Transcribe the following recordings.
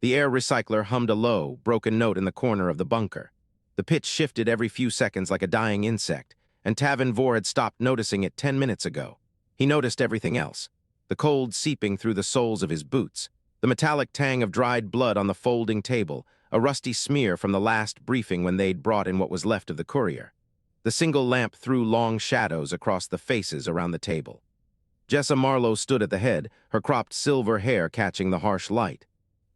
The air recycler hummed a low, broken note in the corner of the bunker. The pitch shifted every few seconds like a dying insect, and Tavin Vorr had stopped noticing it 10 minutes ago. He noticed everything else. The cold seeping through the soles of his boots, the metallic tang of dried blood on the folding table, a rusty smear from the last briefing when they'd brought in what was left of the courier. The single lamp threw long shadows across the faces around the table. Jessa Marlowe stood at the head, her cropped silver hair catching the harsh light.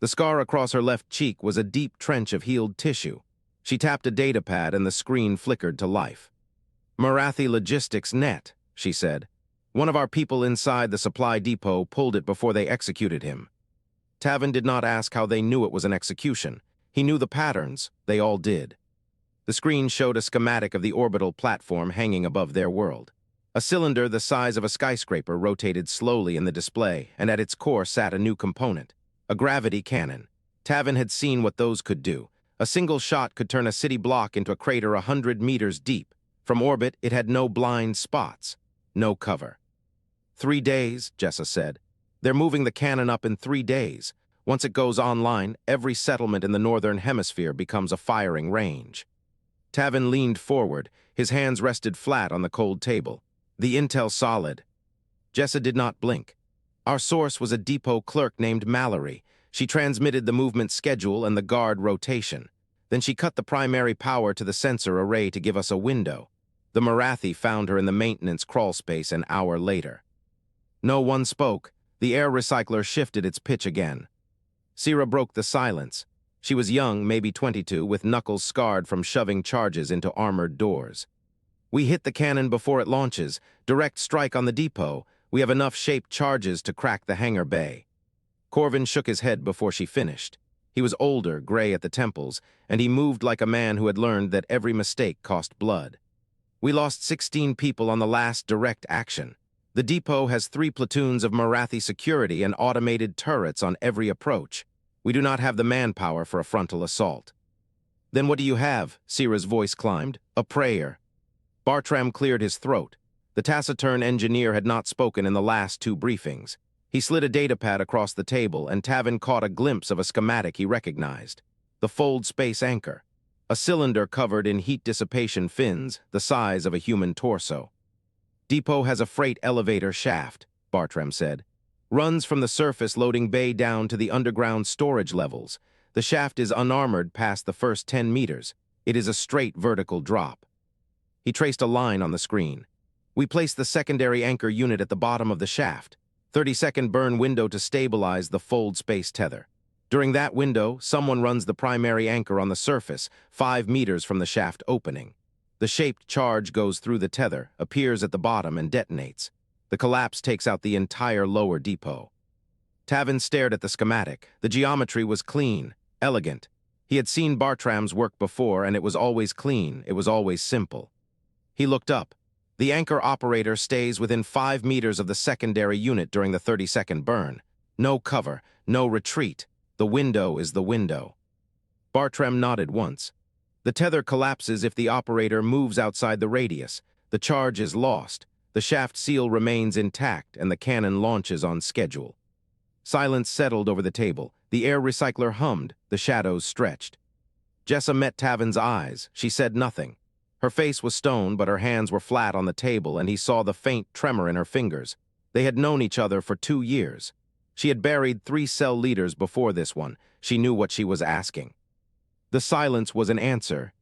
The scar across her left cheek was a deep trench of healed tissue. She tapped a datapad and the screen flickered to life. "Mirathi Logistics Net," she said. "One of our people inside the supply depot pulled it before they executed him." Tavin did not ask how they knew it was an execution. He knew the patterns. They all did. The screen showed a schematic of the orbital platform hanging above their world. A cylinder the size of a skyscraper rotated slowly in the display, and at its core sat a new component, a gravity cannon. Tavin had seen what those could do. A single shot could turn a city block into a crater 100 meters deep. From orbit, it had no blind spots, no cover. 3 days, Jessa said. They're moving the cannon up in 3 days. Once it goes online, every settlement in the northern hemisphere becomes a firing range. Tavin leaned forward, his hands rested flat on the cold table. The intel solid. Jessa did not blink. Our source was a depot clerk named Mallory. She transmitted the movement schedule and the guard rotation. Then she cut the primary power to the sensor array to give us a window. The Mirathi found her in the maintenance crawl space an hour later. No one spoke. The air recycler shifted its pitch again. Sira broke the silence. She was young, maybe 22, with knuckles scarred from shoving charges into armored doors. "We hit the cannon before it launches. Direct strike on the depot. We have enough shaped charges to crack the hangar bay." Corvin shook his head before she finished. He was older, gray at the temples, and he moved like a man who had learned that every mistake cost blood. "We lost 16 people on the last direct action. The depot has 3 platoons of Mirathi security and automated turrets on every approach. We do not have the manpower for a frontal assault." "Then what do you have?" Sira's voice climbed. "A prayer." Bartram cleared his throat. The taciturn engineer had not spoken in the last 2 briefings. He slid a datapad across the table, and Tavin caught a glimpse of a schematic he recognized. The fold space anchor. A cylinder covered in heat dissipation fins, the size of a human torso. "Depot has a freight elevator shaft," Bartram said. "Runs from the surface loading bay down to the underground storage levels. The shaft is unarmored past the first 10 meters. It is a straight vertical drop." He traced a line on the screen. "We placed the secondary anchor unit at the bottom of the shaft. 30-second burn window to stabilize the fold space tether. During that window, someone runs the primary anchor on the surface, 5 meters from the shaft opening. The shaped charge goes through the tether, appears at the bottom, and detonates. The collapse takes out the entire lower depot." Tavin stared at the schematic. The geometry was clean, elegant. He had seen Bartram's work before, and it was always clean, it was always simple. He looked up. The anchor operator stays within 5 meters of the secondary unit during the 30-second burn. No cover, no retreat. The window is the window. Bartram nodded once. The tether collapses if the operator moves outside the radius. The charge is lost. The shaft seal remains intact, and the cannon launches on schedule. Silence settled over the table. The air recycler hummed. The shadows stretched. Jessa met Tavin's eyes. She said nothing. Her face was stone, but her hands were flat on the table, and he saw the faint tremor in her fingers. They had known each other for 2 years. She had buried 3 cell leaders before this one. She knew what she was asking. The silence was an answer.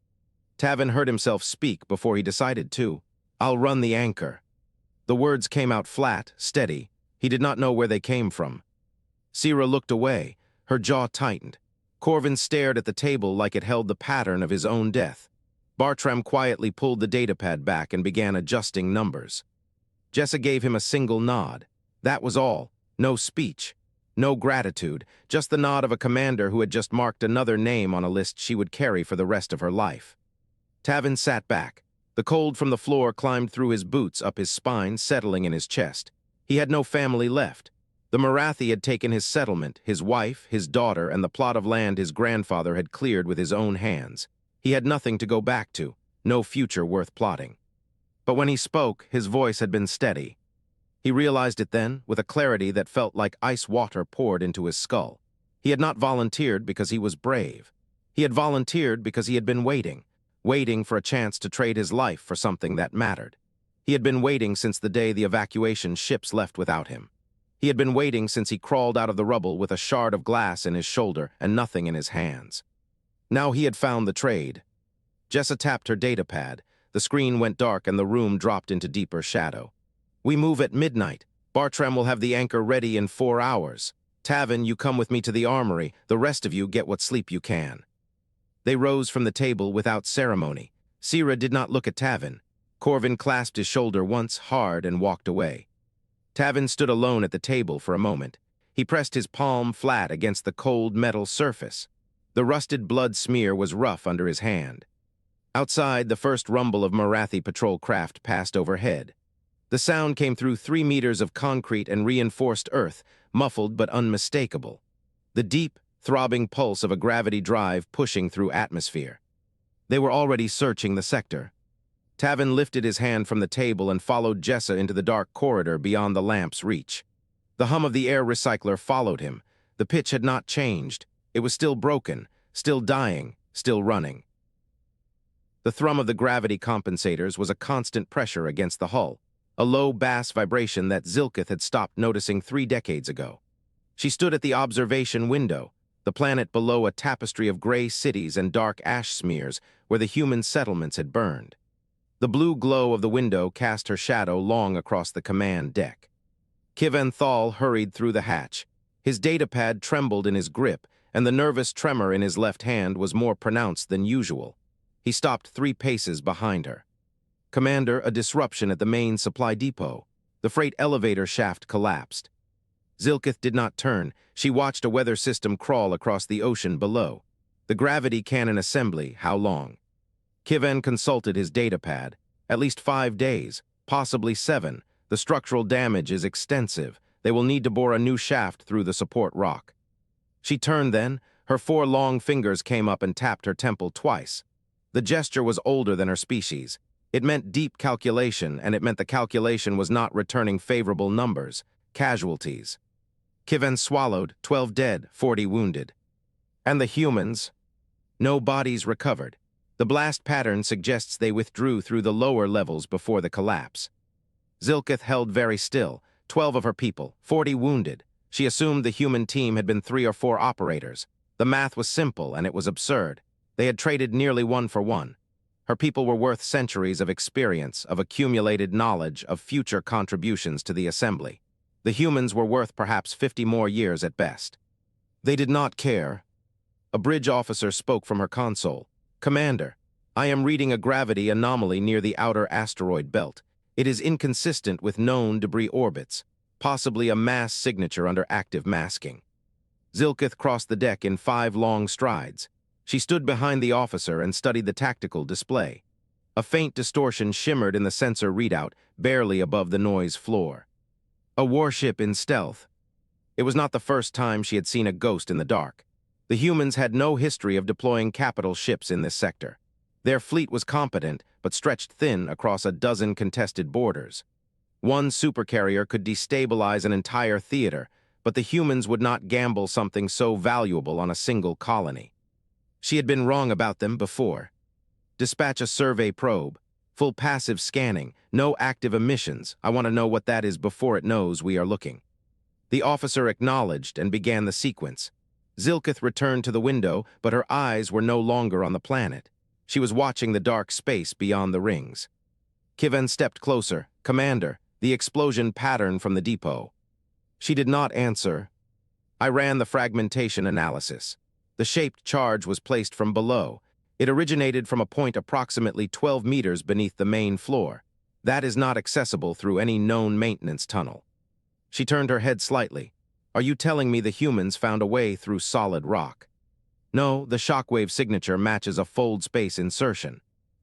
Tavin heard himself speak before he decided to. "I'll run the anchor." The words came out flat, steady. He did not know where they came from. Sira looked away. Her jaw tightened. Corvin stared at the table like it held the pattern of his own death. Bartram quietly pulled the datapad back and began adjusting numbers. Jessa gave him a single nod. That was all. No speech. No gratitude. Just the nod of a commander who had just marked another name on a list she would carry for the rest of her life. Tavin sat back. The cold from the floor climbed through his boots, up his spine, settling in his chest. He had no family left. The Mirathi had taken his settlement, his wife, his daughter, and the plot of land his grandfather had cleared with his own hands. He had nothing to go back to, no future worth plotting. But when he spoke, his voice had been steady. He realized it then, with a clarity that felt like ice water poured into his skull. He had not volunteered because he was brave. He had volunteered because he had been waiting for a chance to trade his life for something that mattered. He had been waiting since the day the evacuation ships left without him. He had been waiting since he crawled out of the rubble with a shard of glass in his shoulder and nothing in his hands. Now he had found the trade. Jessa tapped her datapad. The screen went dark and the room dropped into deeper shadow. "We move at midnight. Bartram will have the anchor ready in 4 hours. Tavin, you come with me to the armory. The rest of you get what sleep you can." They rose from the table without ceremony. Sira did not look at Tavin. Corvin clasped his shoulder once hard and walked away. Tavin stood alone at the table for a moment. He pressed his palm flat against the cold metal surface. The rusted blood smear was rough under his hand. Outside, the first rumble of Mirathi patrol craft passed overhead. The sound came through 3 meters of concrete and reinforced earth, muffled but unmistakable. The deep, throbbing pulse of a gravity drive pushing through atmosphere. They were already searching the sector. Tavin lifted his hand from the table and followed Jessa into the dark corridor beyond the lamp's reach. The hum of the air recycler followed him. The pitch had not changed. It was still broken, still dying, still running. The thrum of the gravity compensators was a constant pressure against the hull, a low bass vibration that Zilkith had stopped noticing 3 decades ago. She stood at the observation window, the planet below a tapestry of gray cities and dark ash smears where the human settlements had burned. The blue glow of the window cast her shadow long across the command deck. Tavin Vorr hurried through the hatch. His datapad trembled in his grip, and the nervous tremor in his left hand was more pronounced than usual. He stopped 3 paces behind her. "Commander, a disruption at the main supply depot. The freight elevator shaft collapsed." Zilkith did not turn. She watched a weather system crawl across the ocean below. The gravity cannon assembly, how long? Tavin consulted his datapad. At least 5 days, possibly 7. The structural damage is extensive. They will need to bore a new shaft through the support rock. She turned then. Her 4 long fingers came up and tapped her temple twice. The gesture was older than her species. It meant deep calculation, and it meant the calculation was not returning favorable numbers, casualties. Tavin swallowed, 12 dead, 40 wounded. And the humans? No bodies recovered. The blast pattern suggests they withdrew through the lower levels before the collapse. Zilkith held very still, 12 of her people, 40 wounded. She assumed the human team had been 3 or 4 operators. The math was simple, and it was absurd. They had traded nearly 1 for 1. Her people were worth centuries of experience, of accumulated knowledge, of future contributions to the assembly. The humans were worth perhaps 50 more years at best. They did not care. A bridge officer spoke from her console. "Commander, I am reading a gravity anomaly near the outer asteroid belt. It is inconsistent with known debris orbits, possibly a mass signature under active masking." Zilkith crossed the deck in 5 long strides. She stood behind the officer and studied the tactical display. A faint distortion shimmered in the sensor readout, barely above the noise floor. A warship in stealth. It was not the first time she had seen a ghost in the dark. The humans had no history of deploying capital ships in this sector. Their fleet was competent, but stretched thin across a dozen contested borders. One supercarrier could destabilize an entire theater, but the humans would not gamble something so valuable on a single colony. She had been wrong about them before. "Dispatch a survey probe. Full passive scanning. No active emissions. I want to know what that is before it knows we are looking." The officer acknowledged and began the sequence. Zilkith returned to the window, but her eyes were no longer on the planet. She was watching the dark space beyond the rings. Tavin stepped closer. "Commander, the explosion pattern from the depot." She did not answer. I ran the fragmentation analysis. The shaped charge was placed from below. It originated from a point approximately 12 meters beneath the main floor. That is not accessible through any known maintenance tunnel. She turned her head slightly. "Are you telling me the humans found a way through solid rock?" "No, the shockwave signature matches a fold space insertion.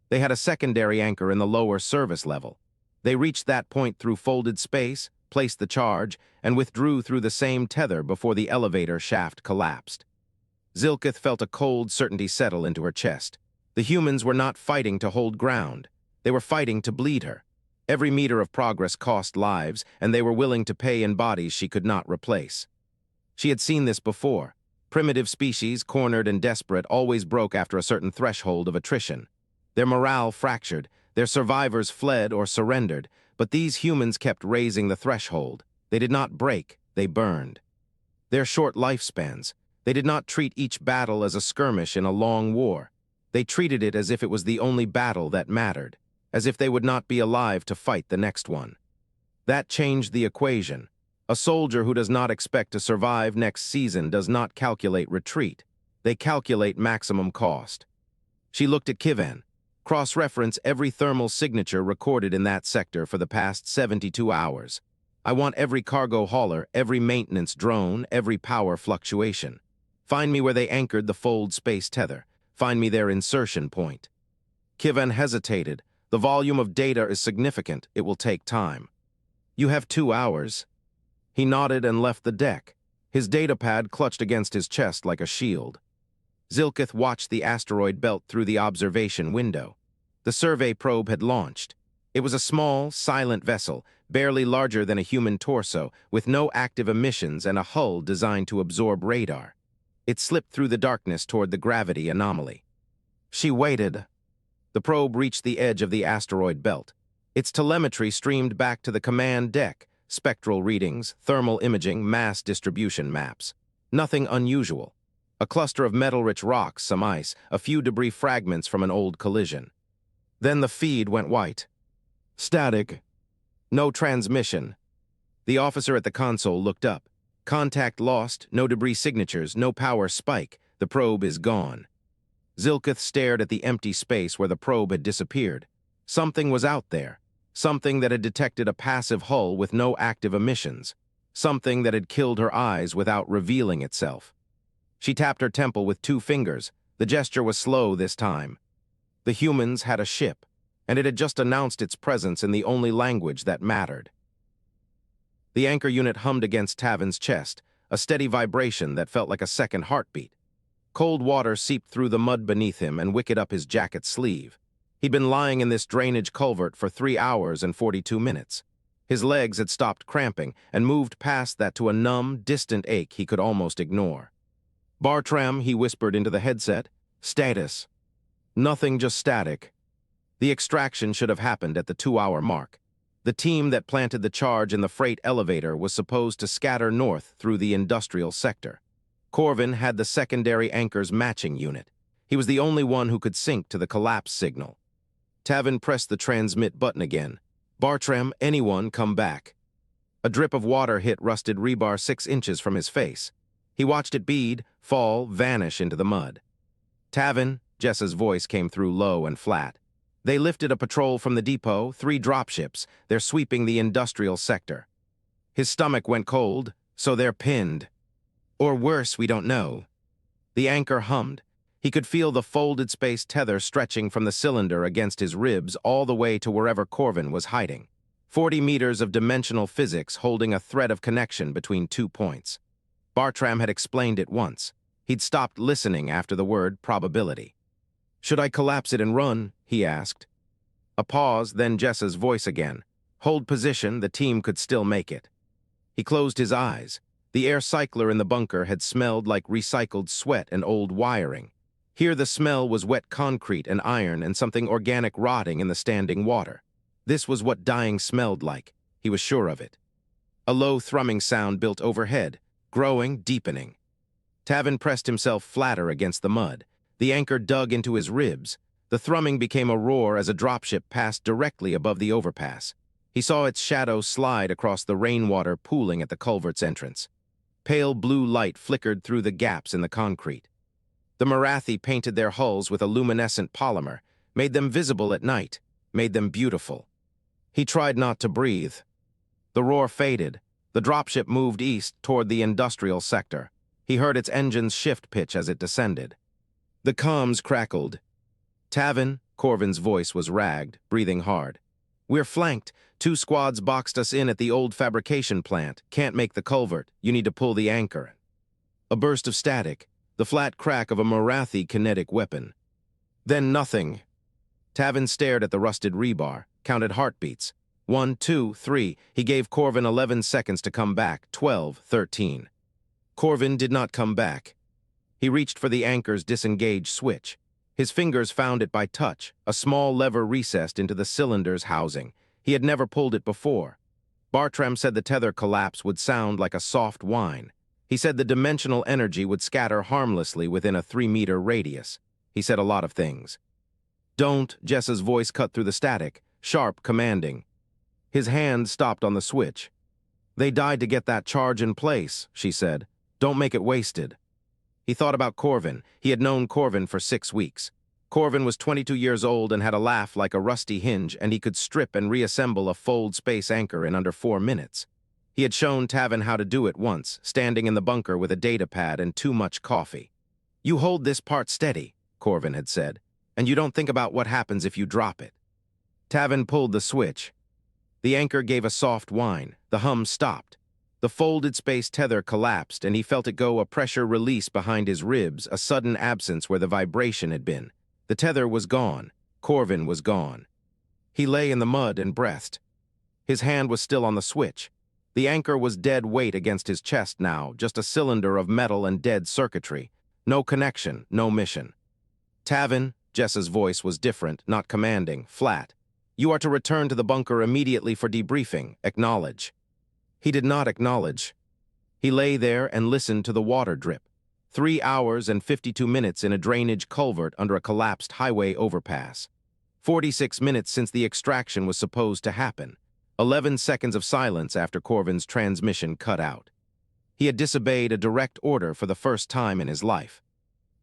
They had a secondary anchor in the lower service level. They reached that point through folded space, placed the charge, and withdrew through the same tether before the elevator shaft collapsed." Zilkith felt a cold certainty settle into her chest. The humans were not fighting to hold ground. They were fighting to bleed her. Every meter of progress cost lives, and they were willing to pay in bodies she could not replace. She had seen this before. Primitive species, cornered and desperate, always broke after a certain threshold of attrition. Their morale fractured, their survivors fled or surrendered, but these humans kept raising the threshold. They did not break, they burned. Their short lifespans, they did not treat each battle as a skirmish in a long war. They treated it as if it was the only battle that mattered, as if they would not be alive to fight the next one. That changed the equation. A soldier who does not expect to survive next season does not calculate retreat. They calculate maximum cost. She looked at Kivan. Cross-reference every thermal signature recorded in that sector for the past 72 hours. I want every cargo hauler, every maintenance drone, every power fluctuation. Find me where they anchored the fold space tether. Find me their insertion point. Kivan hesitated. The volume of data is significant. It will take time. You have 2 hours. He nodded and left the deck. His datapad clutched against his chest like a shield. Zilkith watched the asteroid belt through the observation window. The survey probe had launched. It was a small, silent vessel, barely larger than a human torso, with no active emissions and a hull designed to absorb radar. It slipped through the darkness toward the gravity anomaly. She waited. The probe reached the edge of the asteroid belt. Its telemetry streamed back to the command deck, spectral readings, thermal imaging, mass distribution maps. Nothing unusual. A cluster of metal-rich rocks, some ice, a few debris fragments from an old collision. Then the feed went white. Static. No transmission. The officer at the console looked up. Contact lost, no debris signatures, no power spike. The probe is gone. Zilkith stared at the empty space where the probe had disappeared. Something was out there. Something that had detected a passive hull with no active emissions. Something that had killed her eyes without revealing itself. She tapped her temple with 2 fingers. The gesture was slow this time. The humans had a ship, and it had just announced its presence in the only language that mattered. The anchor unit hummed against Tavin's chest, a steady vibration that felt like a second heartbeat. Cold water seeped through the mud beneath him and wicketed up his jacket sleeve. He'd been lying in this drainage culvert for 3 hours and 42 minutes. His legs had stopped cramping and moved past that to a numb, distant ache he could almost ignore. Bartram, he whispered into the headset. Status. Nothing, just static. The extraction should have happened at the 2-hour mark. The team that planted the charge in the freight elevator was supposed to scatter north through the industrial sector. Corvin had the secondary anchor's matching unit. He was the only one who could sync to the collapse signal. Tavin pressed the transmit button again. Bartram, anyone, come back. A drip of water hit rusted rebar 6 inches from his face. He watched it bead, fall, vanish into the mud. Tavin, Jessa's voice came through low and flat. They lifted a patrol from the depot, 3 dropships. They're sweeping the industrial sector. His stomach went cold, so they're pinned. Or worse, we don't know. The anchor hummed. He could feel the folded space tether stretching from the cylinder against his ribs all the way to wherever Corvin was hiding. 40 meters of dimensional physics holding a thread of connection between 2 points. Bartram had explained it once. He'd stopped listening after the word probability. Should I collapse it and run? He asked. A pause, then Jessa's voice again. Hold position, the team could still make it. He closed his eyes. The air cycler in the bunker had smelled like recycled sweat and old wiring. Here the smell was wet concrete and iron and something organic rotting in the standing water. This was what dying smelled like. He was sure of it. A low thrumming sound built overhead, growing, deepening. Tavin pressed himself flatter against the mud. The anchor dug into his ribs. The thrumming became a roar as a dropship passed directly above the overpass. He saw its shadow slide across the rainwater pooling at the culvert's entrance. Pale blue light flickered through the gaps in the concrete. The Mirathi painted their hulls with a luminescent polymer, made them visible at night, made them beautiful. He tried not to breathe. The roar faded. The dropship moved east toward the industrial sector. He heard its engines shift pitch as it descended. The comms crackled. Tavin, Corvin's voice was ragged, breathing hard. We're flanked. 2 squads boxed us in at the old fabrication plant. Can't make the culvert. You need to pull the anchor. A burst of static, the flat crack of a Mirathi kinetic weapon. Then nothing. Tavin stared at the rusted rebar, counted heartbeats. 1, 2, 3. He gave Corvin 11 seconds to come back. 12, 13. Corvin did not come back. He reached for the anchor's disengaged switch. His fingers found it by touch, a small lever recessed into the cylinder's housing. He had never pulled it before. Bartram said the tether collapse would sound like a soft whine. He said the dimensional energy would scatter harmlessly within a 3-meter radius. He said a lot of things. "Don't," Jess's voice cut through the static, sharp, commanding. His hand stopped on the switch. "They died to get that charge in place," she said. "Don't make it wasted." He thought about Corvin. He had known Corvin for 6 weeks. Corvin was 22 years old and had a laugh like a rusty hinge, and he could strip and reassemble a fold space anchor in under 4 minutes. He had shown Tavin how to do it once, standing in the bunker with a data pad and too much coffee. "You hold this part steady," Corvin had said, "and you don't think about what happens if you drop it." Tavin pulled the switch. The anchor gave a soft whine. The hum stopped. The folded space tether collapsed, and he felt it go a pressure release behind his ribs, a sudden absence where the vibration had been. The tether was gone. Corvin was gone. He lay in the mud and breathed. His hand was still on the switch. The anchor was dead weight against his chest now, just a cylinder of metal and dead circuitry. No connection, no mission. "Tavin," Jess's voice was different, not commanding, flat. "You are to return to the bunker immediately for debriefing. Acknowledge." He did not acknowledge. He lay there and listened to the water drip. 3 hours and 52 minutes in a drainage culvert under a collapsed highway overpass. 46 minutes since the extraction was supposed to happen. 11 seconds of silence after Corvin's transmission cut out. He had disobeyed a direct order for the first time in his life.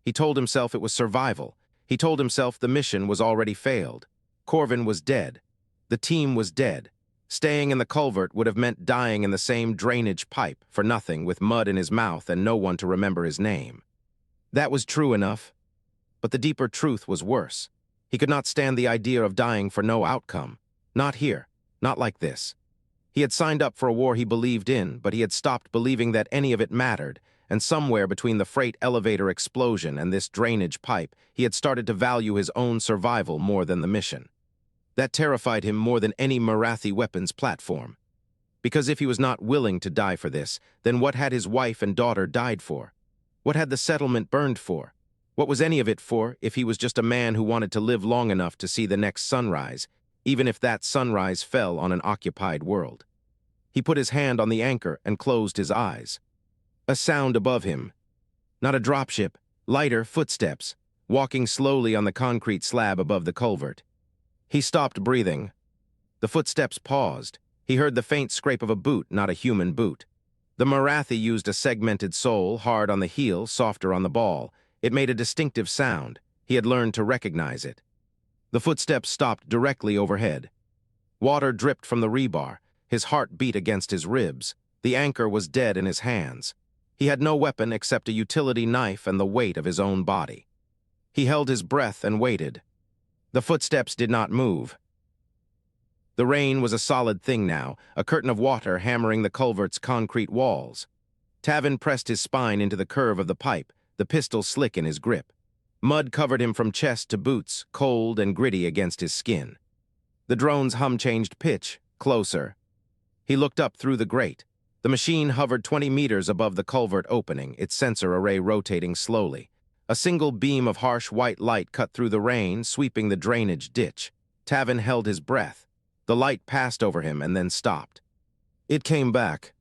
He told himself it was survival. He told himself the mission was already failed. Corvin was dead. The team was dead. Staying in the culvert would have meant dying in the same drainage pipe, for nothing, with mud in his mouth and no one to remember his name. That was true enough. But the deeper truth was worse. He could not stand the idea of dying for no outcome. Not here. Not like this. He had signed up for a war he believed in, but he had stopped believing that any of it mattered, and somewhere between the freight elevator explosion and this drainage pipe, he had started to value his own survival more than the mission. That terrified him more than any Mirathi weapons platform. Because if he was not willing to die for this, then what had his wife and daughter died for? What had the settlement burned for? What was any of it for if he was just a man who wanted to live long enough to see the next sunrise, even if that sunrise fell on an occupied world? He put his hand on the anchor and closed his eyes. A sound above him. Not a dropship, lighter footsteps, walking slowly on the concrete slab above the culvert. He stopped breathing. The footsteps paused. He heard the faint scrape of a boot, not a human boot. The Mirathi used a segmented sole, hard on the heel, softer on the ball. It made a distinctive sound. He had learned to recognize it. The footsteps stopped directly overhead. Water dripped from the rebar. His heart beat against his ribs. The anchor was dead in his hands. He had no weapon except a utility knife and the weight of his own body. He held his breath and waited. The footsteps did not move. The rain was a solid thing now, a curtain of water hammering the culvert's concrete walls. Tavin pressed his spine into the curve of the pipe, the pistol slick in his grip. Mud covered him from chest to boots, cold and gritty against his skin. The drone's hum changed pitch, closer. He looked up through the grate. The machine hovered 20 meters above the culvert opening, its sensor array rotating slowly. A single beam of harsh white light cut through the rain, sweeping the drainage ditch. Tavin held his breath. The light passed over him and then stopped. It came back.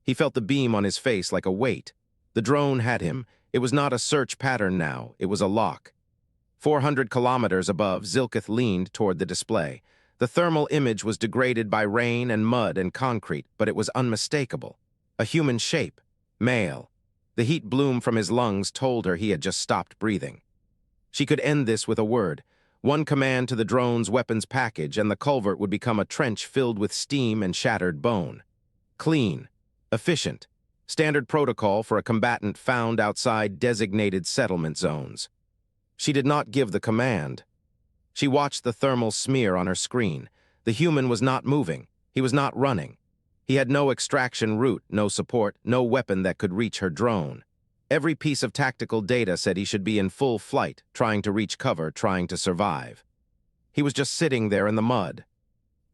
He felt the beam on his face like a weight. The drone had him. It was not a search pattern now. It was a lock. 400 kilometers above, Zilkith leaned toward the display. The thermal image was degraded by rain and mud and concrete, but it was unmistakable. A human shape. Male. The heat bloom from his lungs told her he had just stopped breathing. She could end this with a word. One command to the drone's weapons package, and the culvert would become a trench filled with steam and shattered bone. Clean. Efficient. Standard protocol for a combatant found outside designated settlement zones. She did not give the command. She watched the thermal smear on her screen. The human was not moving. He was not running. He had no extraction route, no support, no weapon that could reach her drone. Every piece of tactical data said he should be in full flight, trying to reach cover, trying to survive. He was just sitting there in the mud.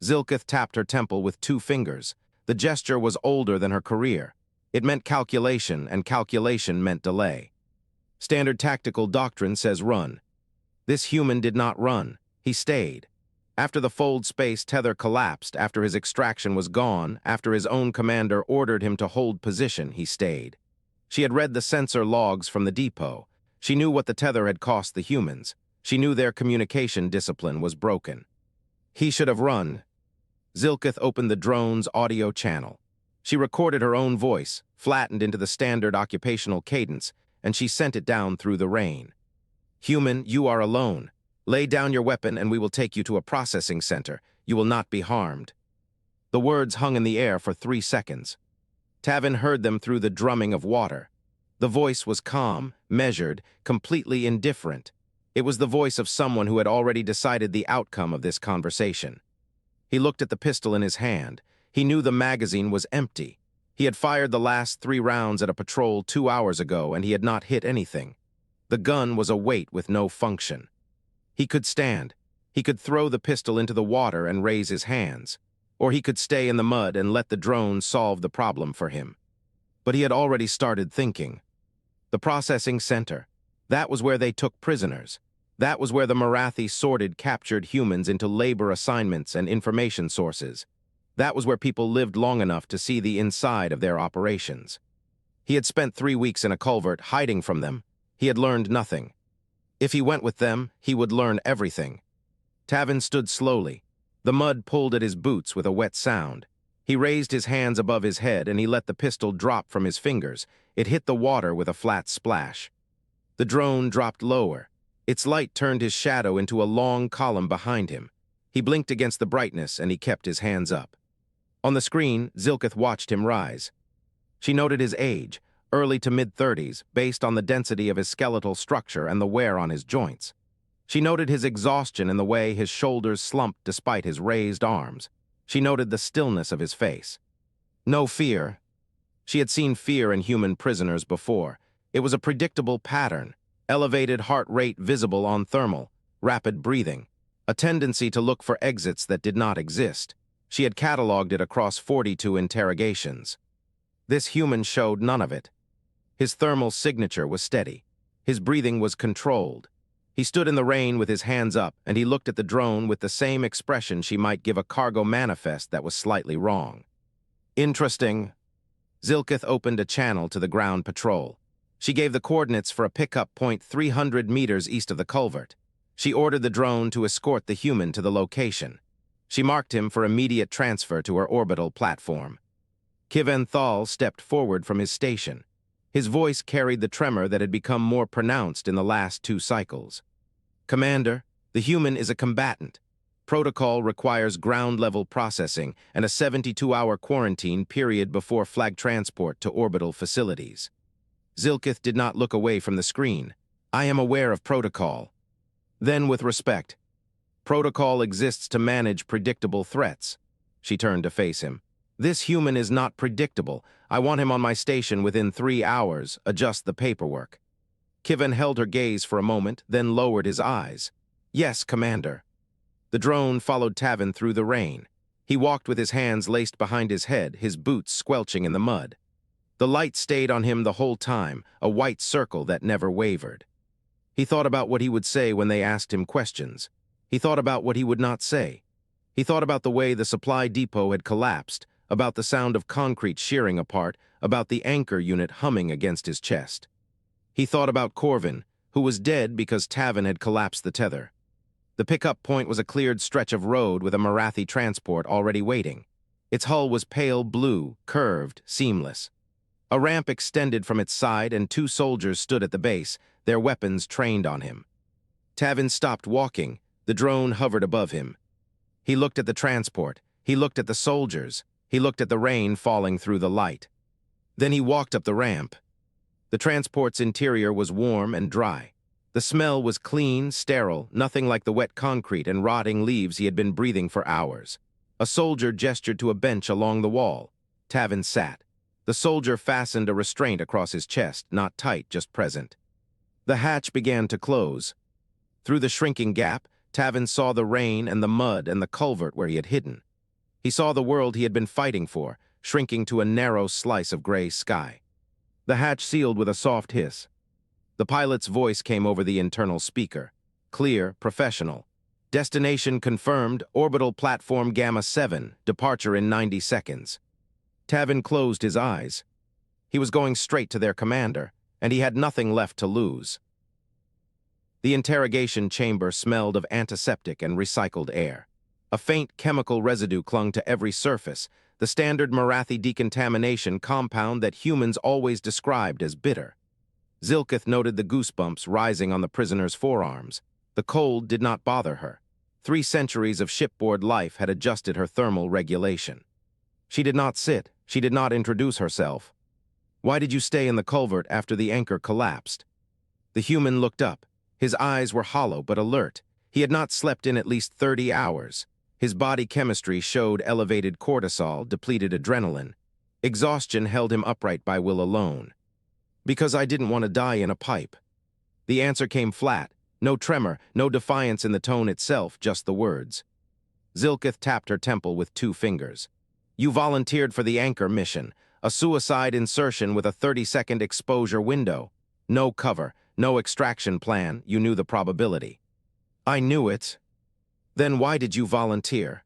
Zilkith tapped her temple with 2 fingers. The gesture was older than her career. It meant calculation, and calculation meant delay. Standard tactical doctrine says run. This human did not run. He stayed. After the fold space tether collapsed, after his extraction was gone, after his own commander ordered him to hold position, he stayed. She had read the sensor logs from the depot. She knew what the tether had cost the humans. She knew their communication discipline was broken. He should have run. Zilkith opened the drone's audio channel. She recorded her own voice, flattened into the standard occupational cadence, and she sent it down through the rain. Human, you are alone. Lay down your weapon and we will take you to a processing center. You will not be harmed. The words hung in the air for 3 seconds. Tavin heard them through the drumming of water. The voice was calm, measured, completely indifferent. It was the voice of someone who had already decided the outcome of this conversation. He looked at the pistol in his hand. He knew the magazine was empty. He had fired the last 3 rounds at a patrol 2 hours ago and he had not hit anything. The gun was a weight with no function. He could stand. He could throw the pistol into the water and raise his hands. Or he could stay in the mud and let the drone solve the problem for him. But he had already started thinking. The processing center. That was where they took prisoners. That was where the Mirathi sorted captured humans into labor assignments and information sources. That was where people lived long enough to see the inside of their operations. He had spent 3 weeks in a culvert hiding from them. He had learned nothing. If he went with them, he would learn everything. Tavin stood slowly. The mud pulled at his boots with a wet sound. He raised his hands above his head and he let the pistol drop from his fingers. It hit the water with a flat splash. The drone dropped lower. Its light turned his shadow into a long column behind him. He blinked against the brightness and he kept his hands up. On the screen, Zilkith watched him rise. She noted his age, early to mid-30s, based on the density of his skeletal structure and the wear on his joints. She noted his exhaustion in the way his shoulders slumped despite his raised arms. She noted the stillness of his face. No fear. She had seen fear in human prisoners before. It was a predictable pattern, elevated heart rate visible on thermal, rapid breathing, a tendency to look for exits that did not exist. She had cataloged it across 42 interrogations. This human showed none of it. His thermal signature was steady. His breathing was controlled. He stood in the rain with his hands up, and he looked at the drone with the same expression she might give a cargo manifest that was slightly wrong. Interesting. Zilkith opened a channel to the ground patrol. She gave the coordinates for a pickup point 300 meters east of the culvert. She ordered the drone to escort the human to the location. She marked him for immediate transfer to her orbital platform. Tavin Vorr stepped forward from his station. His voice carried the tremor that had become more pronounced in the last 2 cycles. Commander, the human is a combatant. Protocol requires ground-level processing and a 72-hour quarantine period before flag transport to orbital facilities. Zilkith did not look away from the screen. I am aware of protocol. Then, with respect, protocol exists to manage predictable threats. She turned to face him. This human is not predictable. I want him on my station within 3 hours. Adjust the paperwork. Tavin held her gaze for a moment, then lowered his eyes. Yes, Commander. The drone followed Tavin through the rain. He walked with his hands laced behind his head, his boots squelching in the mud. The light stayed on him the whole time, a white circle that never wavered. He thought about what he would say when they asked him questions. He thought about what he would not say. He thought about the way the supply depot had collapsed, about the sound of concrete shearing apart, about the anchor unit humming against his chest. He thought about Corvin, who was dead because Tavin had collapsed the tether. The pickup point was a cleared stretch of road with a Mirathi transport already waiting. Its hull was pale blue, curved, seamless. A ramp extended from its side and 2 soldiers stood at the base, their weapons trained on him. Tavin stopped walking. The drone hovered above him. He looked at the transport. He looked at the soldiers. He looked at the rain falling through the light. Then he walked up the ramp. The transport's interior was warm and dry. The smell was clean, sterile, nothing like the wet concrete and rotting leaves he had been breathing for hours. A soldier gestured to a bench along the wall. Tavin sat. The soldier fastened a restraint across his chest, not tight, just present. The hatch began to close. Through the shrinking gap, Tavin saw the rain and the mud and the culvert where he had hidden. He saw the world he had been fighting for, shrinking to a narrow slice of gray sky. The hatch sealed with a soft hiss. The pilot's voice came over the internal speaker. Clear, professional. Destination confirmed, orbital platform Gamma 7, departure in 90 seconds. Tavin closed his eyes. He was going straight to their commander, and he had nothing left to lose. The interrogation chamber smelled of antiseptic and recycled air. A faint chemical residue clung to every surface, the standard Mirathi decontamination compound that humans always described as bitter. Zilkith noted the goosebumps rising on the prisoner's forearms. The cold did not bother her. 3 centuries of shipboard life had adjusted her thermal regulation. She did not sit. She did not introduce herself. "Why did you stay in the culvert after the anchor collapsed?" The human looked up. His eyes were hollow but alert. He had not slept in at least 30 hours. His body chemistry showed elevated cortisol, depleted adrenaline. Exhaustion held him upright by will alone. "Because I didn't want to die in a pipe." The answer came flat. No tremor, no defiance in the tone itself, just the words. Zilkith tapped her temple with 2 fingers. "You volunteered for the anchor mission, a suicide insertion with a 30-second exposure window. No cover, no extraction plan, you knew the probability." "I knew it." "Then why did you volunteer?"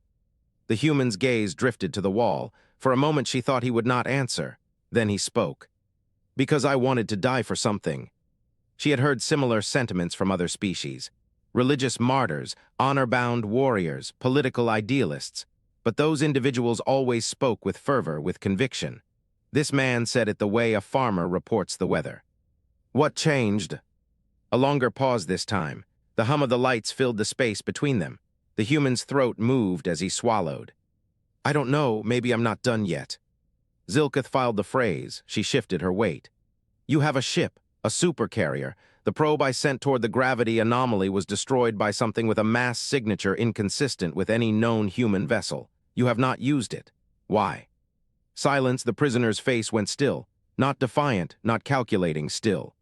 The human's gaze drifted to the wall. For a moment she thought he would not answer. Then he spoke. "Because I wanted to die for something." She had heard similar sentiments from other species. Religious martyrs, honor-bound warriors, political idealists. But those individuals always spoke with fervor, with conviction. This man said it the way a farmer reports the weather. "What changed?" A longer pause this time. The hum of the lights filled the space between them. The human's throat moved as he swallowed. "I don't know, maybe I'm not done yet." Zilkith filed the phrase. She shifted her weight. "You have a ship, a supercarrier. The probe I sent toward the gravity anomaly was destroyed by something with a mass signature inconsistent with any known human vessel. You have not used it. Why?" Silence. The prisoner's face went still. Not defiant, not calculating, still.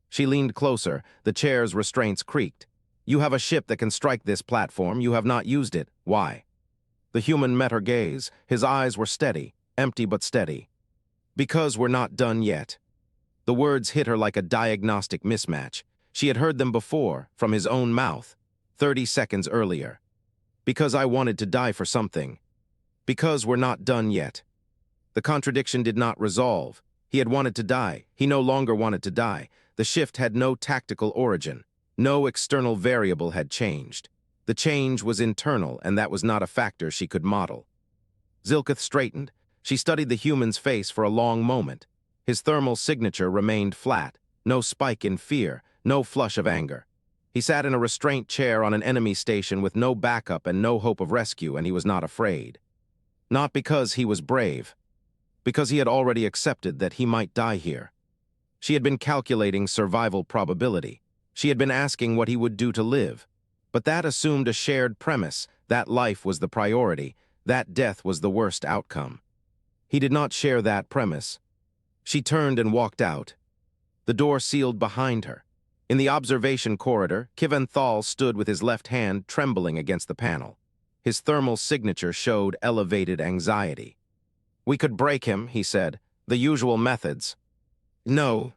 She leaned closer. The chair's restraints creaked. "You have a ship that can strike this platform. You have not used it. Why?" The human met her gaze. His eyes were steady, empty but steady. "Because we're not done yet." The words hit her like a diagnostic mismatch. She had heard them before, from his own mouth, 30 seconds earlier. "Because I wanted to die for something." "Because we're not done yet." The contradiction did not resolve. He had wanted to die. He no longer wanted to die. The shift had no tactical origin. No external variable had changed. The change was internal, and that was not a factor she could model. Zilkith straightened. She studied the human's face for a long moment. His thermal signature remained flat. No spike in fear, no flush of anger. He sat in a restraint chair on an enemy station with no backup and no hope of rescue, and he was not afraid. Not because he was brave. Because he had already accepted that he might die here. She had been calculating survival probability. She had been asking what he would do to live. But that assumed a shared premise. That life was the priority. That death was the worst outcome. He did not share that premise. She turned and walked out. The door sealed behind her. In the observation corridor, Tavin Vorr stood with his left hand trembling against the panel. His thermal signature showed elevated anxiety. "We could break him," he said. "The usual methods." "No."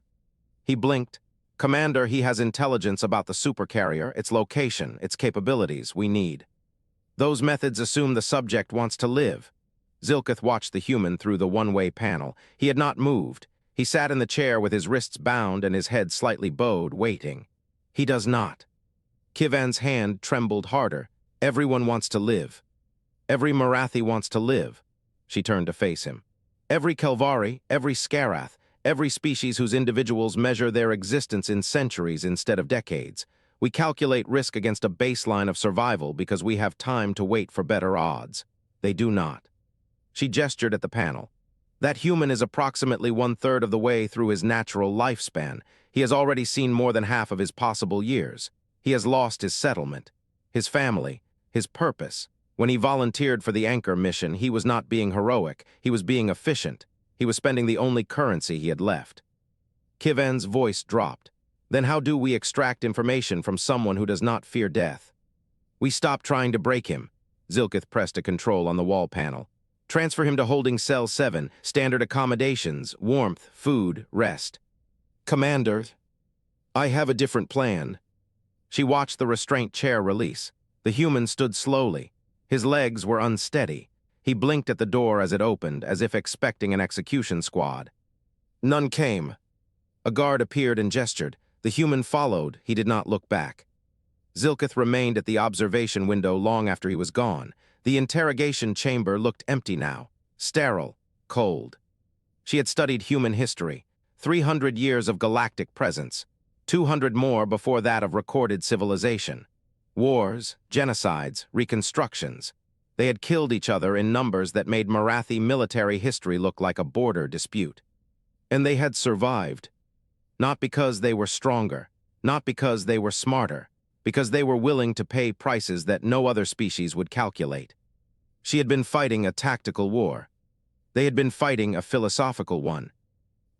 He blinked. "Commander, he has intelligence about the supercarrier, its location, its capabilities. We need." "Those methods assume the subject wants to live." Zilkith watched the human through the one-way panel. He had not moved. He sat in the chair with his wrists bound and his head slightly bowed, waiting. "He does not." Tavin's hand trembled harder. "Everyone wants to live. Every Mirathi wants to live." She turned to face him. "Every Kelvari, every Scarath, every species whose individuals measure their existence in centuries instead of decades. We calculate risk against a baseline of survival because we have time to wait for better odds. They do not." She gestured at the panel. "That human is approximately 1/3 of the way through his natural lifespan. He has already seen more than half of his possible years. He has lost his settlement, his family, his purpose. When he volunteered for the anchor mission, he was not being heroic. He was being efficient. He was spending the only currency he had left." Tavin's voice dropped. "Then how do we extract information from someone who does not fear death?" "We stop trying to break him." Zilkith pressed a control on the wall panel. "Transfer him to holding cell 7, standard accommodations, warmth, food, rest." "Commander." I have a different plan. She watched the restraint chair release. The human stood slowly. His legs were unsteady. He blinked at the door as it opened, as if expecting an execution squad. None came. A guard appeared and gestured. The human followed. He did not look back. Zilkith remained at the observation window long after he was gone. The interrogation chamber looked empty now, sterile, cold. She had studied human history, 300 years of galactic presence, 200 more before that of recorded civilization. Wars, genocides, reconstructions. They had killed each other in numbers that made Mirathi military history look like a border dispute. And they had survived. Not because they were stronger, not because they were smarter, because they were willing to pay prices that no other species would calculate. She had been fighting a tactical war. They had been fighting a philosophical one.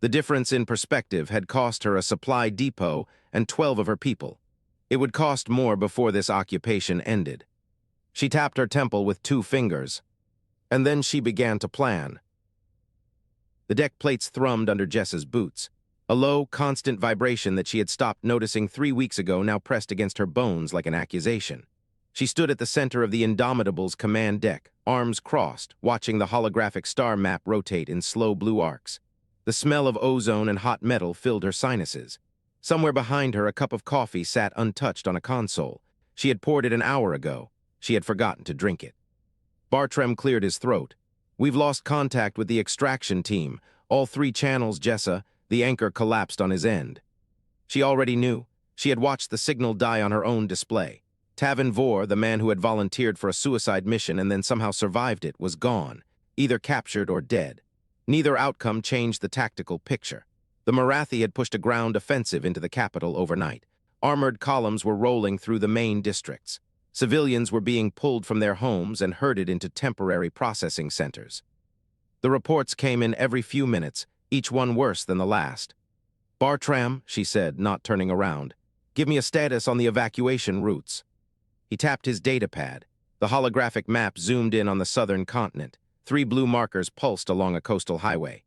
The difference in perspective had cost her a supply depot and 12 of her people. It would cost more before this occupation ended. She tapped her temple with 2 fingers, and then she began to plan. The deck plates thrummed under Jessa's boots. A low, constant vibration that she had stopped noticing 3 weeks ago now pressed against her bones like an accusation. She stood at the center of the Indomitable's command deck, arms crossed, watching the holographic star map rotate in slow blue arcs. The smell of ozone and hot metal filled her sinuses. Somewhere behind her, a cup of coffee sat untouched on a console. She had poured it an hour ago. She had forgotten to drink it. Bartram cleared his throat. We've lost contact with the extraction team. All 3 channels, Jessa. The anchor collapsed on his end. She already knew. She had watched the signal die on her own display. Tavin Vorr, the man who had volunteered for a suicide mission and then somehow survived it, was gone, either captured or dead. Neither outcome changed the tactical picture. The Mirathi had pushed a ground offensive into the capital overnight. Armored columns were rolling through the main districts. Civilians were being pulled from their homes and herded into temporary processing centers. The reports came in every few minutes, each one worse than the last. Bartram, she said, not turning around, give me a status on the evacuation routes. He tapped his datapad. The holographic map zoomed in on the southern continent. 3 blue markers pulsed along a coastal highway.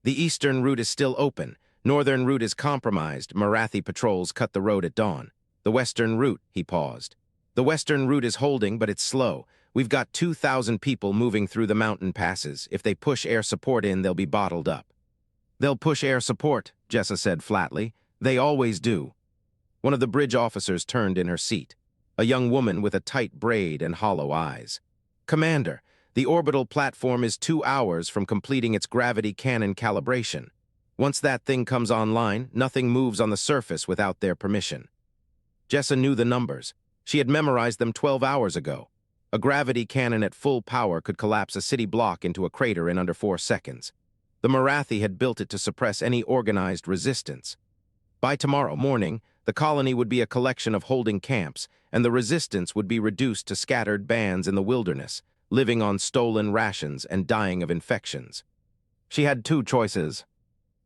The eastern route is still open. Northern route is compromised. Mirathi patrols cut the road at dawn. The western route, he paused. The western route is holding, but it's slow. We've got 2,000 people moving through the mountain passes. If they push air support in, they'll be bottled up. They'll push air support, Jessa said flatly. They always do. One of the bridge officers turned in her seat. A young woman with a tight braid and hollow eyes. Commander, the orbital platform is 2 hours from completing its gravity cannon calibration. Once that thing comes online, nothing moves on the surface without their permission. Jessa knew the numbers. She had memorized them 12 hours ago. A gravity cannon at full power could collapse a city block into a crater in under 4 seconds. The Mirathi had built it to suppress any organized resistance. By tomorrow morning, the colony would be a collection of holding camps, and the resistance would be reduced to scattered bands in the wilderness, living on stolen rations and dying of infections. She had 2 choices.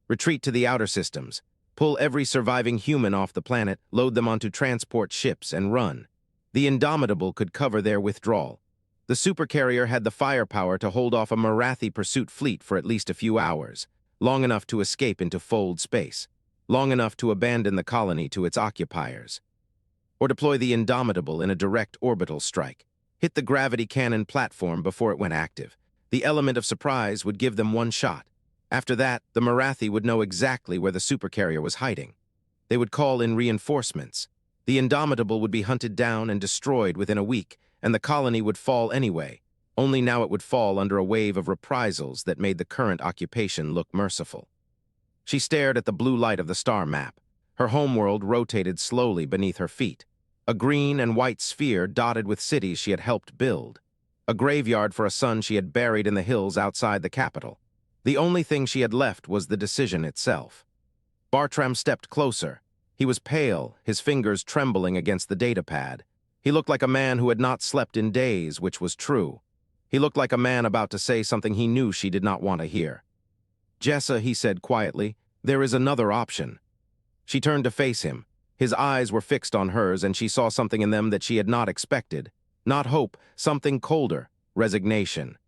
Retreat to the outer systems, pull every surviving human off the planet, load them onto transport ships, and run. The Indomitable could cover their withdrawal. The supercarrier had the firepower to hold off a Mirathi pursuit fleet for at least a few hours, long enough to escape into fold space, long enough to abandon the colony to its occupiers. Or deploy the Indomitable in a direct orbital strike. Hit the gravity cannon platform before it went active. The element of surprise would give them 1 shot. After that, the Mirathi would know exactly where the supercarrier was hiding. They would call in reinforcements. The Indomitable would be hunted down and destroyed within a week, and the colony would fall anyway, only now it would fall under a wave of reprisals that made the current occupation look merciful. She stared at the blue light of the star map. Her homeworld rotated slowly beneath her feet. A green and white sphere dotted with cities she had helped build. A graveyard for a son she had buried in the hills outside the capital. The only thing she had left was the decision itself. Bartram stepped closer. He was pale, his fingers trembling against the datapad. He looked like a man who had not slept in days, which was true. He looked like a man about to say something he knew she did not want to hear. Jessa, he said quietly, there is another option. She turned to face him. His eyes were fixed on hers, and she saw something in them that she had not expected. Not hope, something colder, resignation.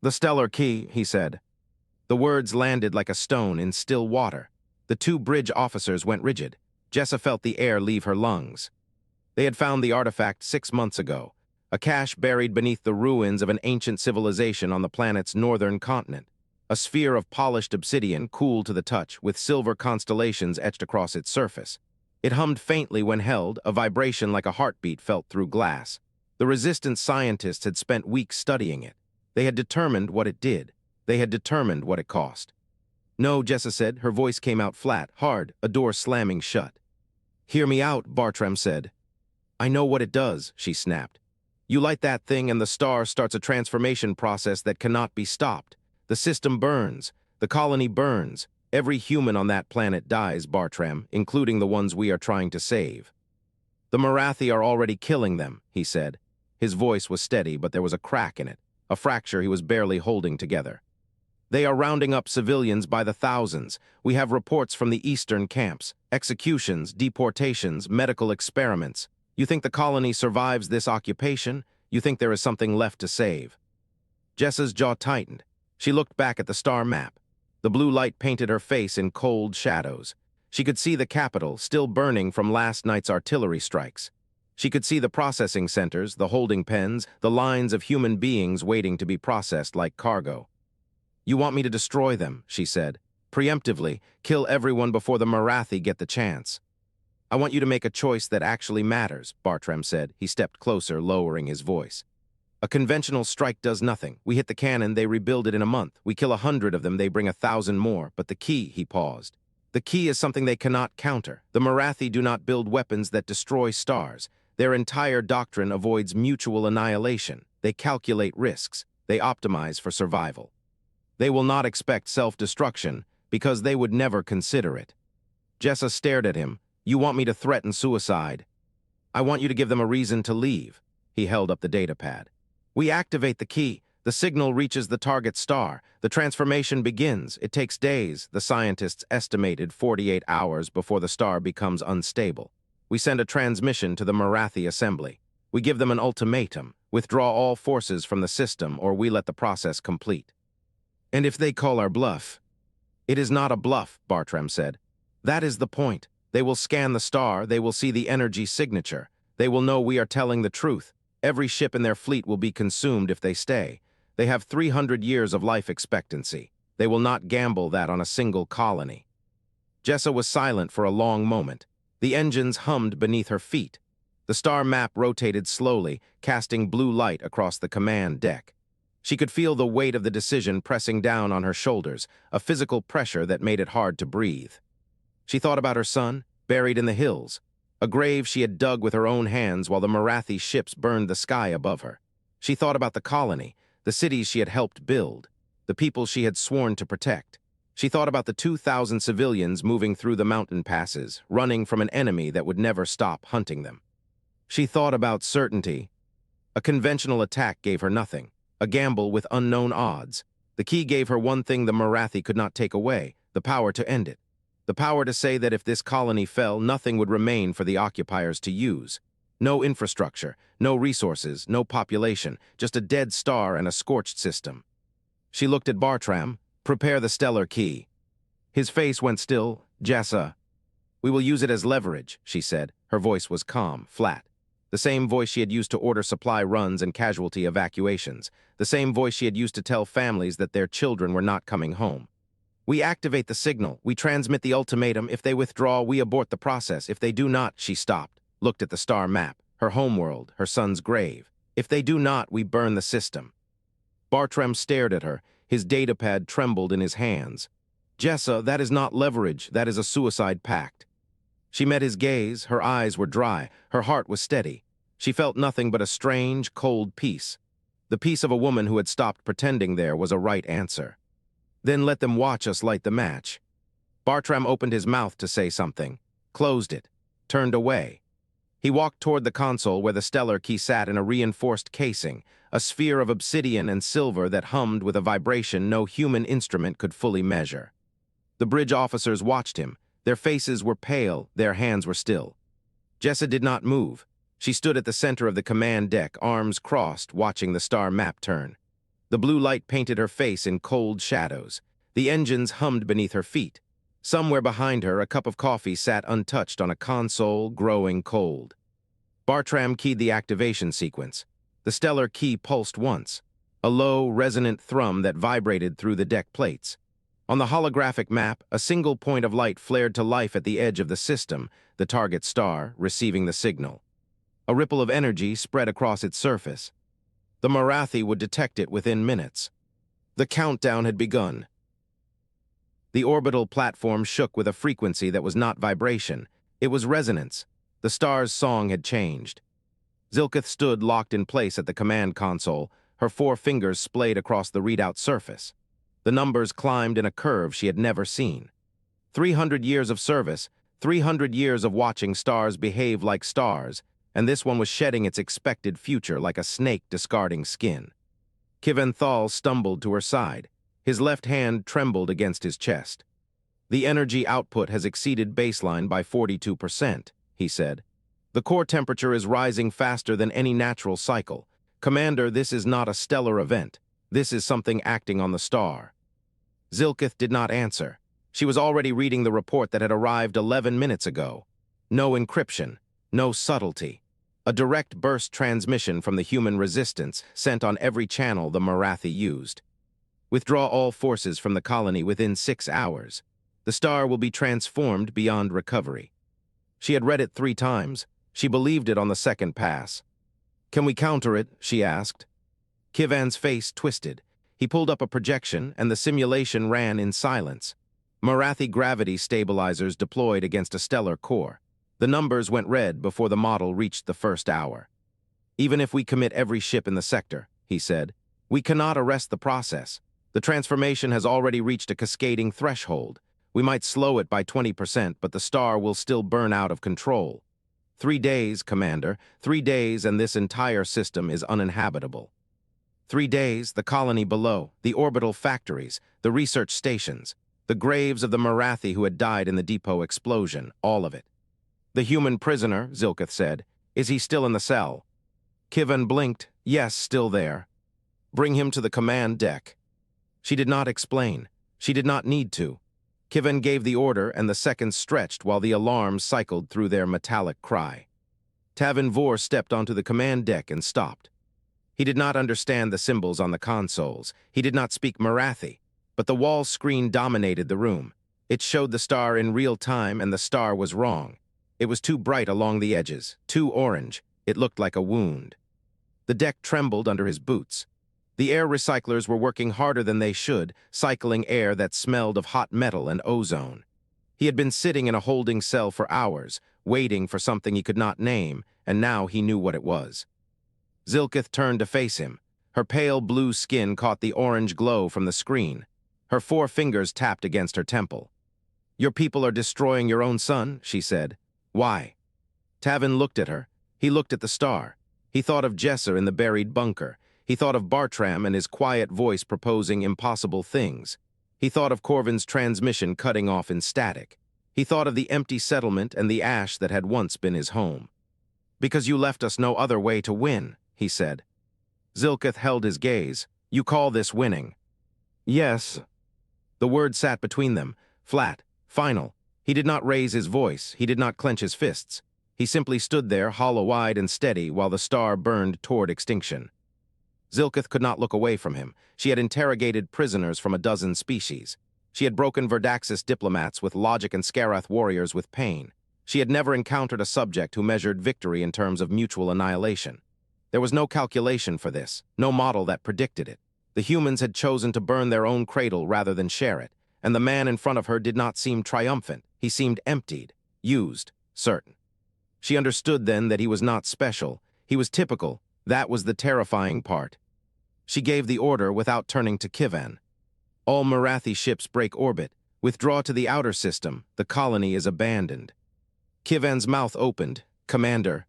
The stellar key, he said. The words landed like a stone in still water. The 2 bridge officers went rigid. Jessa felt the air leave her lungs. They had found the artifact 6 months ago, a cache buried beneath the ruins of an ancient civilization on the planet's northern continent. A sphere of polished obsidian, cool to the touch, with silver constellations etched across its surface. It hummed faintly when held, a vibration like a heartbeat felt through glass. The Resistance scientists had spent weeks studying it. They had determined what it did. They had determined what it cost. "No," Jessa said. Her voice came out flat, hard, a door slamming shut. "Hear me out," Bartram said. "I know what it does," she snapped. "You light that thing and the star starts a transformation process that cannot be stopped. The system burns. The colony burns. Every human on that planet dies, Bartram, including the ones we are trying to save." "The Mirathi are already killing them," he said. His voice was steady, but there was a crack in it, a fracture he was barely holding together. "They are rounding up civilians by the thousands. We have reports from the eastern camps. Executions, deportations, medical experiments. You think the colony survives this occupation? You think there is something left to save?" Jessa's jaw tightened. She looked back at the star map. The blue light painted her face in cold shadows. She could see the capital, still burning from last night's artillery strikes. She could see the processing centers, the holding pens, the lines of human beings waiting to be processed like cargo. "You want me to destroy them," she said. "Preemptively, kill everyone before the Mirathi get the chance." "I want you to make a choice that actually matters," Bartram said. He stepped closer, lowering his voice. "A conventional strike does nothing. We hit the cannon, they rebuild it in a month. We kill 100 of them, they bring 1,000 more. But the key," he paused. "The key is something they cannot counter. The Mirathi do not build weapons that destroy stars. Their entire doctrine avoids mutual annihilation. They calculate risks. They optimize for survival. They will not expect self-destruction because they would never consider it." Jessa stared at him. "You want me to threaten suicide?" "I want you to give them a reason to leave." He held up the datapad. "We activate the key. The signal reaches the target star. The transformation begins. It takes days. The scientists estimated 48 hours before the star becomes unstable. We send a transmission to the Mirathi assembly. We give them an ultimatum. Withdraw all forces from the system or we let the process complete. And if they call our bluff..." "It is not a bluff," Bartram said. "That is the point. They will scan the star. They will see the energy signature. They will know we are telling the truth. Every ship in their fleet will be consumed if they stay. They have 300 years of life expectancy. They will not gamble that on a single colony." Jessa was silent for a long moment. The engines hummed beneath her feet. The star map rotated slowly, casting blue light across the command deck. She could feel the weight of the decision pressing down on her shoulders, a physical pressure that made it hard to breathe. She thought about her son, buried in the hills, a grave she had dug with her own hands while the Mirathi ships burned the sky above her. She thought about the colony, the cities she had helped build, the people she had sworn to protect. She thought about the 2,000 civilians moving through the mountain passes, running from an enemy that would never stop hunting them. She thought about certainty. A conventional attack gave her nothing, a gamble with unknown odds. The key gave her one thing the Mirathi could not take away, the power to end it. The power to say that if this colony fell, nothing would remain for the occupiers to use. No infrastructure, no resources, no population, just a dead star and a scorched system. She looked at Bartram. "Prepare the stellar key." His face went still. "Jessa." "We will use it as leverage," she said. Her voice was calm, flat. The same voice she had used to order supply runs and casualty evacuations. The same voice she had used to tell families that their children were not coming home. "We activate the signal. We transmit the ultimatum. If they withdraw, we abort the process. If they do not..." She stopped, looked at the star map, her homeworld, her son's grave. "If they do not, we burn the system." Bartram stared at her. His datapad trembled in his hands. "Jessa, that is not leverage. That is a suicide pact." She met his gaze. Her eyes were dry. Her heart was steady. She felt nothing but a strange, cold peace. The peace of a woman who had stopped pretending there was a right answer. "Then let them watch us light the match." Bartram opened his mouth to say something, closed it, turned away. He walked toward the console where the stellar key sat in a reinforced casing, a sphere of obsidian and silver that hummed with a vibration no human instrument could fully measure. The bridge officers watched him. Their faces were pale, their hands were still. Jessa did not move. She stood at the center of the command deck, arms crossed, watching the star map turn. The blue light painted her face in cold shadows. The engines hummed beneath her feet. Somewhere behind her, a cup of coffee sat untouched on a console, growing cold. Bartram keyed the activation sequence. The stellar key pulsed once, a low, resonant thrum that vibrated through the deck plates. On the holographic map, a single point of light flared to life at the edge of the system, the target star, receiving the signal. A ripple of energy spread across its surface. The Mirathi would detect it within minutes. The countdown had begun. The orbital platform shook with a frequency that was not vibration. It was resonance. The star's song had changed. Zilkith stood locked in place at the command console, her 4 fingers splayed across the readout surface. The numbers climbed in a curve she had never seen. 300 years of service, 300 years of watching stars behave like stars, and this one was shedding its expected future like a snake discarding skin. Kiventhal stumbled to her side. His left hand trembled against his chest. "The energy output has exceeded baseline by 42%, he said. "The core temperature is rising faster than any natural cycle. Commander, this is not a stellar event. This is something acting on the star." Zilkith did not answer. She was already reading the report that had arrived 11 minutes ago. No encryption, no subtlety. A direct burst transmission from the human resistance sent on every channel the Mirathi used. "Withdraw all forces from the colony within 6 hours. The star will be transformed beyond recovery." She had read it 3 times. She believed it on the second pass. "Can we counter it?" she asked. Kivan's face twisted. He pulled up a projection, and the simulation ran in silence. Mirathi gravity stabilizers deployed against a stellar core. The numbers went red before the model reached the first hour. "Even if we commit every ship in the sector," he said, "we cannot arrest the process. The transformation has already reached a cascading threshold. We might slow it by 20%, but the star will still burn out of control. 3 days, Commander, 3 days, and this entire system is uninhabitable. 3 days, the colony below, the orbital factories, the research stations, the graves of the Mirathi who had died in the depot explosion, all of it." "The human prisoner," Zilkith said. "Is he still in the cell?" Kivan blinked. "Yes, still there." "Bring him to the command deck." She did not explain. She did not need to. Kivan gave the order, and the seconds stretched while the alarms cycled through their metallic cry. Tavin Vorr stepped onto the command deck and stopped. He did not understand the symbols on the consoles. He did not speak Mirathi, but the wall screen dominated the room. It showed the star in real time, and the star was wrong. It was too bright along the edges, too orange. It looked like a wound. The deck trembled under his boots. The air recyclers were working harder than they should, cycling air that smelled of hot metal and ozone. He had been sitting in a holding cell for hours, waiting for something he could not name, and now he knew what it was. Zilkith turned to face him. Her pale blue skin caught the orange glow from the screen. Her 4 fingers tapped against her temple. "Your people are destroying your own son," she said. "Why?" Tavin looked at her. He looked at the star. He thought of Jesser in the buried bunker. He thought of Bartram and his quiet voice proposing impossible things. He thought of Corvin's transmission cutting off in static. He thought of the empty settlement and the ash that had once been his home. "Because you left us no other way to win," he said. Zilkith held his gaze. "You call this winning?" "Yes." The word sat between them, flat, final. He did not raise his voice. He did not clench his fists. He simply stood there, hollow-eyed and steady, while the star burned toward extinction. Zilkith could not look away from him. She had interrogated prisoners from a dozen species. She had broken Verdaxis diplomats with logic and Skarath warriors with pain. She had never encountered a subject who measured victory in terms of mutual annihilation. There was no calculation for this, no model that predicted it. The humans had chosen to burn their own cradle rather than share it, and the man in front of her did not seem triumphant. He seemed emptied, used, certain. She understood then that he was not special. He was typical. That was the terrifying part. She gave the order without turning to Kivan. "All Mirathi ships break orbit. Withdraw to the outer system. The colony is abandoned." Kivan's mouth opened. "Commander."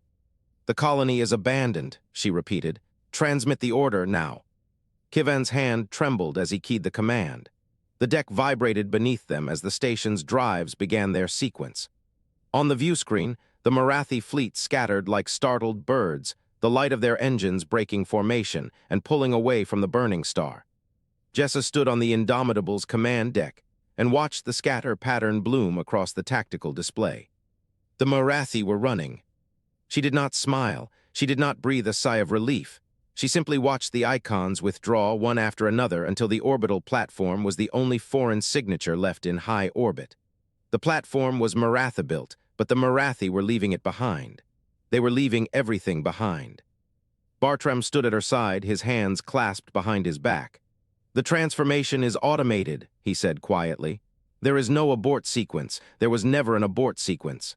"The colony is abandoned," she repeated. "Transmit the order now." Kivan's hand trembled as he keyed the command. The deck vibrated beneath them as the station's drives began their sequence. On the view screen, the Mirathi fleet scattered like startled birds, the light of their engines breaking formation and pulling away from the burning star. Jessa stood on the Indomitable's command deck. and watched the scatter pattern bloom across the tactical display. The Mirathi were running. She did not smile. She did not breathe a sigh of relief. She simply watched the icons withdraw one after another until the orbital platform was the only foreign signature left in high orbit. The platform was Mirathi-built, but the Mirathi were leaving it behind. They were leaving everything behind. Bartram stood at her side, his hands clasped behind his back. "The transformation is automated," he said quietly. "There is no abort sequence. There was never an abort sequence."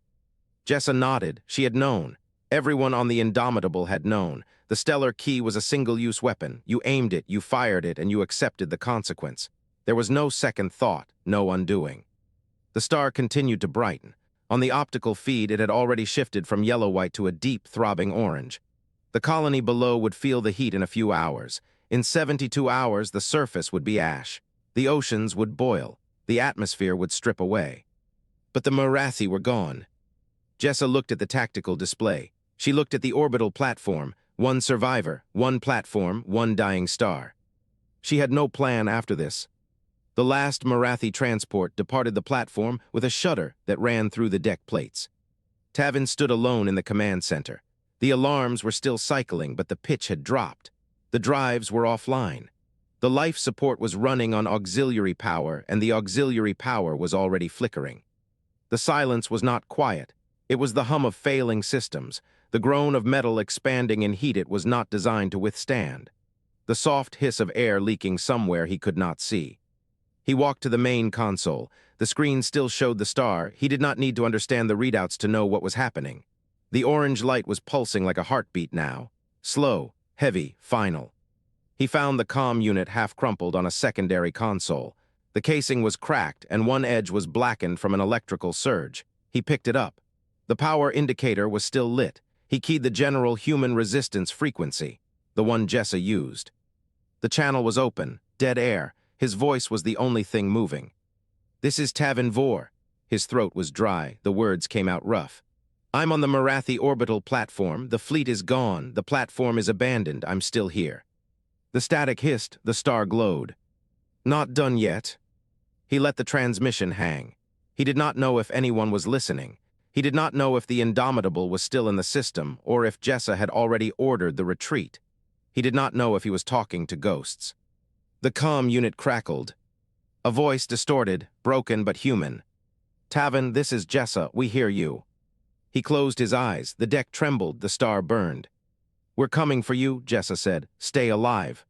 Jessa nodded. She had known. Everyone on the Indomitable had known. The stellar key was a single-use weapon. You aimed it, you fired it, and you accepted the consequence. There was no second thought, no undoing. The star continued to brighten. On the optical feed, it had already shifted from yellow-white to a deep, throbbing orange. The colony below would feel the heat in a few hours. In 72 hours, the surface would be ash. The oceans would boil. The atmosphere would strip away. But the Mirathi were gone. Jessa looked at the tactical display. She looked at the orbital platform. One survivor, one platform, one dying star. She had no plan after this. The last Mirathi transport departed the platform with a shudder that ran through the deck plates. Tavin stood alone in the command center. The alarms were still cycling, but the pitch had dropped. The drives were offline. The life support was running on auxiliary power, and the auxiliary power was already flickering. The silence was not quiet. It was the hum of failing systems. The groan of metal expanding in heat it was not designed to withstand. The soft hiss of air leaking somewhere he could not see. He walked to the main console. The screen still showed the star. He did not need to understand the readouts to know what was happening. The orange light was pulsing like a heartbeat now. Slow, heavy, final. He found the comm unit half crumpled on a secondary console. The casing was cracked, and one edge was blackened from an electrical surge. He picked it up. The power indicator was still lit. He keyed the general human resistance frequency, the one Jessa used. The channel was open, dead air. His voice was the only thing moving. "This is Tavin Vorr." His throat was dry. The words came out rough. "I'm on the Mirathi orbital platform. The fleet is gone. The platform is abandoned. I'm still here." The static hissed. The star glowed. "Not done yet." He let the transmission hang. He did not know if anyone was listening. He did not know if the Indomitable was still in the system or if Jessa had already ordered the retreat. He did not know if he was talking to ghosts. The comm unit crackled. A voice distorted, broken but human. "Tavin, this is Jessa. We hear you." He closed his eyes. The deck trembled. The star burned. "We're coming for you," Jessa said. "Stay alive."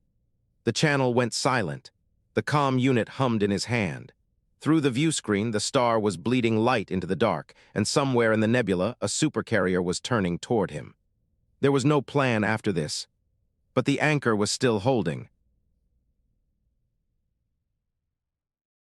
The channel went silent. The comm unit hummed in his hand. Through the view screen, the star was bleeding light into the dark, and somewhere in the nebula, a supercarrier was turning toward him. There was no plan after this. But the anchor was still holding.